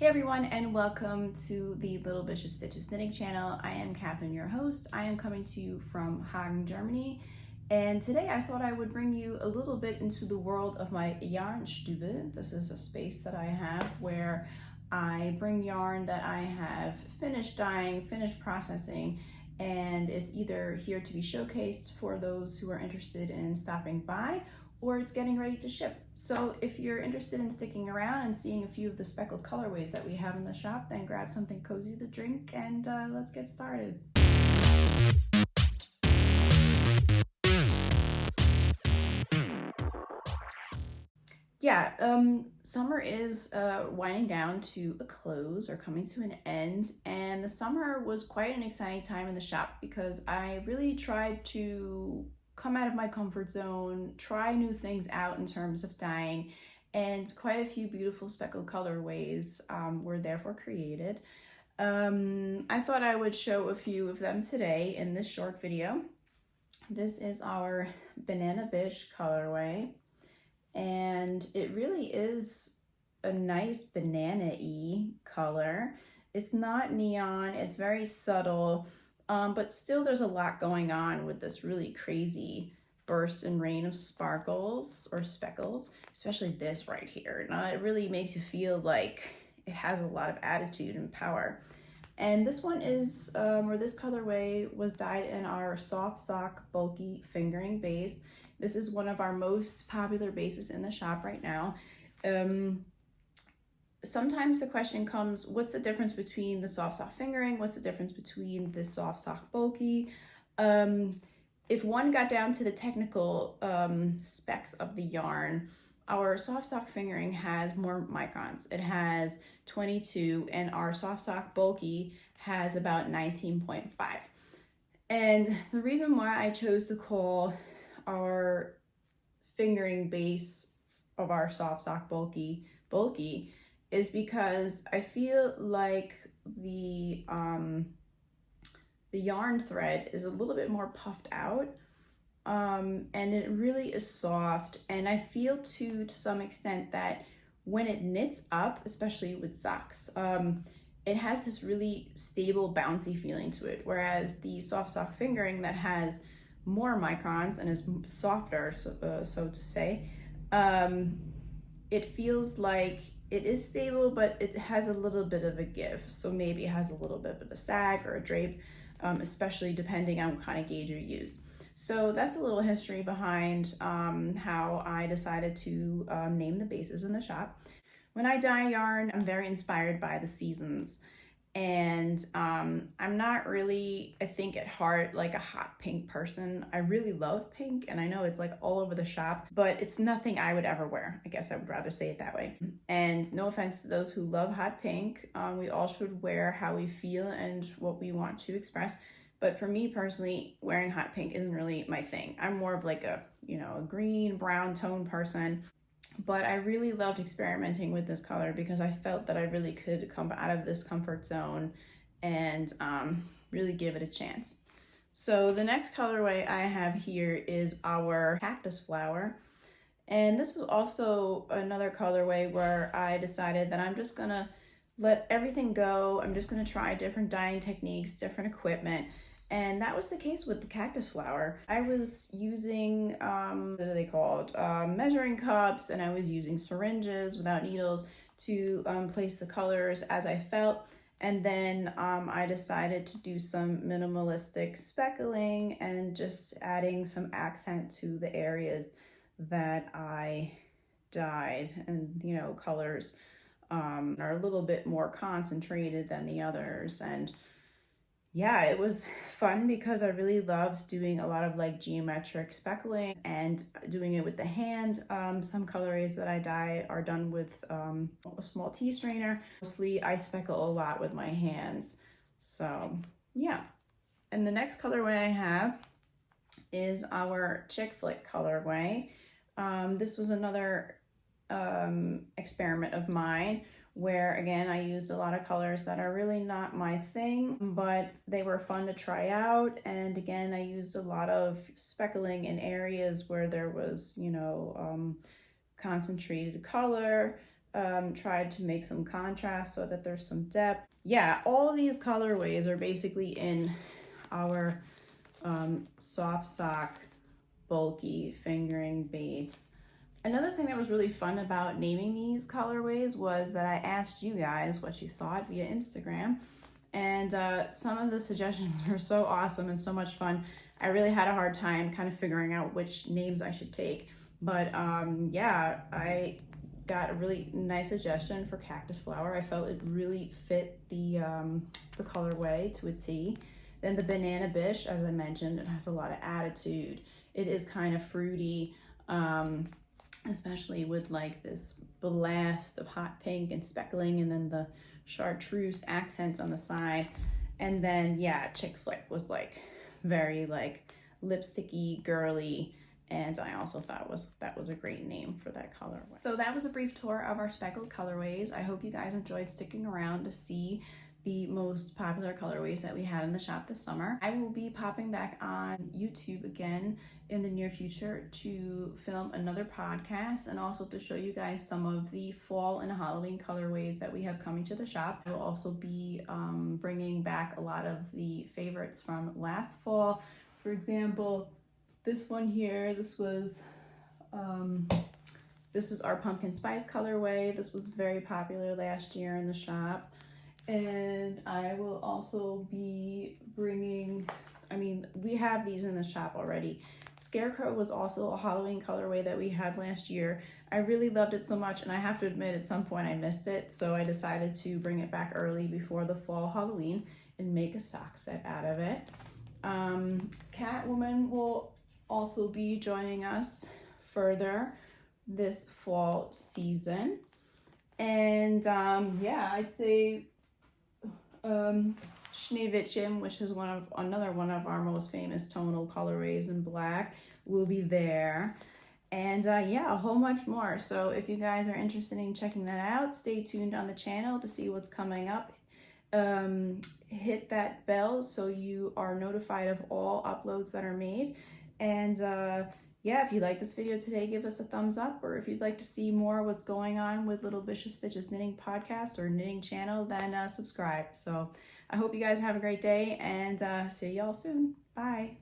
Hey everyone, and welcome to the Little Vicious Stitches Knitting channel. I am Catherine, your host. I am coming to you from Hagen, Germany. And today I thought I would bring you a little bit into the world of my yarn Stübel. This is a space that I have where I bring yarn that I have finished dyeing, finished processing, and it's either here to be showcased for those who are interested in stopping by, or it's getting ready to ship. So if you're interested in sticking around and seeing a few of the speckled colorways that we have in the shop, then grab something cozy to drink and let's get started. Summer is winding down to a close or coming to an end, and the summer was quite an exciting time in the shop because I really tried to come out of my comfort zone, try new things out in terms of dyeing, and quite a few beautiful speckled colorways were therefore created. I thought I would show a few of them today in this short video. This is our Banana Bisque colorway, and it really is a nice banana-y color. It's not neon, it's very subtle, but still there's a lot going on with this really crazy burst and rain of sparkles or speckles, especially this right here. Now it really makes you feel like it has a lot of attitude and power. And this one is, or this colorway was dyed in our soft sock bulky fingering base. This is one of our most popular bases in the shop right now. Sometimes the question comes, what's the difference between the soft sock fingering? What's the difference between the soft sock bulky? If one got down to the technical specs of the yarn, our soft sock fingering has more microns. It has 22, and our soft sock bulky has about 19.5. And the reason why I chose to call our fingering base of our soft sock bulky is because I feel like the yarn thread is a little bit more puffed out, and it really is soft, and I feel to some extent that when it knits up, especially with socks, it has this really stable, bouncy feeling to it, whereas the soft sock fingering that has more microns and is softer, so to say, it feels like it is stable, but it has a little bit of a give. So maybe it has a little bit of a sag or a drape, especially depending on what kind of gauge you used. So that's a little history behind how I decided to name the bases in the shop. When I dye yarn, I'm very inspired by the seasons. And I'm not really, I think at heart, like a hot pink person. I really love pink, and I know it's like all over the shop, but it's nothing I would ever wear. I guess I would rather say it that way. And no offense to those who love hot pink, we all should wear how we feel and what we want to express. But for me personally, wearing hot pink isn't really my thing. I'm more of like a, a green, brown tone person. But I really loved experimenting with this color because I felt that I really could come out of this comfort zone and really give it a chance. So the next colorway I have here is our Cactus Flower. And this was also another colorway where I decided that I'm just gonna let everything go. I'm just gonna try different dyeing techniques, different equipment. And that was the case with the Cactus Flower. I was using, what are they called? Measuring cups, and I was using syringes without needles to place the colors as I felt. And then I decided to do some minimalistic speckling and just adding some accent to the areas that I dyed. And, colors are a little bit more concentrated than the others. And yeah, it was fun because I really loved doing a lot of like geometric speckling and doing it with the hand. Some colorways that I dye are done with a small tea strainer. Mostly I speckle a lot with my hands. So yeah. And the next colorway I have is our Chick Flick colorway. This was another experiment of mine where again I used a lot of colors that are really not my thing, but they were fun to try out. And again, I used a lot of speckling in areas where there was concentrated color, tried to make some contrast so that there's some depth. Yeah, all of these colorways are basically in our soft sock, bulky fingering base. Another thing that was really fun about naming these colorways was that I asked you guys what you thought via Instagram, and some of the suggestions were so awesome and so much fun. I really had a hard time kind of figuring out which names I should take, but yeah, I got a really nice suggestion for Cactus Flower. I felt it really fit the colorway to a T. Then the Banana Bisque, as I mentioned, it has a lot of attitude. It is kind of fruity, especially with like this blast of hot pink and speckling, and then the chartreuse accents on the side. And then yeah, Chick Flick was like very like lipsticky, girly, and I also thought that was a great name for that colorway. So that was a brief tour of our Speckled Colorways. I hope you guys enjoyed sticking around to see the most popular colorways that we had in the shop this summer. I will be popping back on YouTube again in the near future to film another podcast, and also to show you guys some of the fall and Halloween colorways that we have coming to the shop. I will also be bringing back a lot of the favorites from last fall. For example, this one here, this is our pumpkin spice colorway. This was very popular last year in the shop. And I will also be bringing, I mean, we have these in the shop already. Scarecrow was also a Halloween colorway that we had last year. I really loved it so much, and I have to admit at some point I missed it, so I decided to bring it back early before the fall Halloween and make a sock set out of it. Catwoman will also be joining us further this fall season. And yeah, I'd say Schneewittchen, which is another one of our most famous tonal colorways in black, will be there. And yeah, a whole bunch more. So if you guys are interested in checking that out, stay tuned on the channel to see what's coming up. Hit that bell so you are notified of all uploads that are made. And yeah, if you like this video today, give us a thumbs up, or if you'd like to see more what's going on with Little Vicious Stitches Knitting Podcast or Knitting Channel, then subscribe. So I hope you guys have a great day, and see y'all soon. Bye.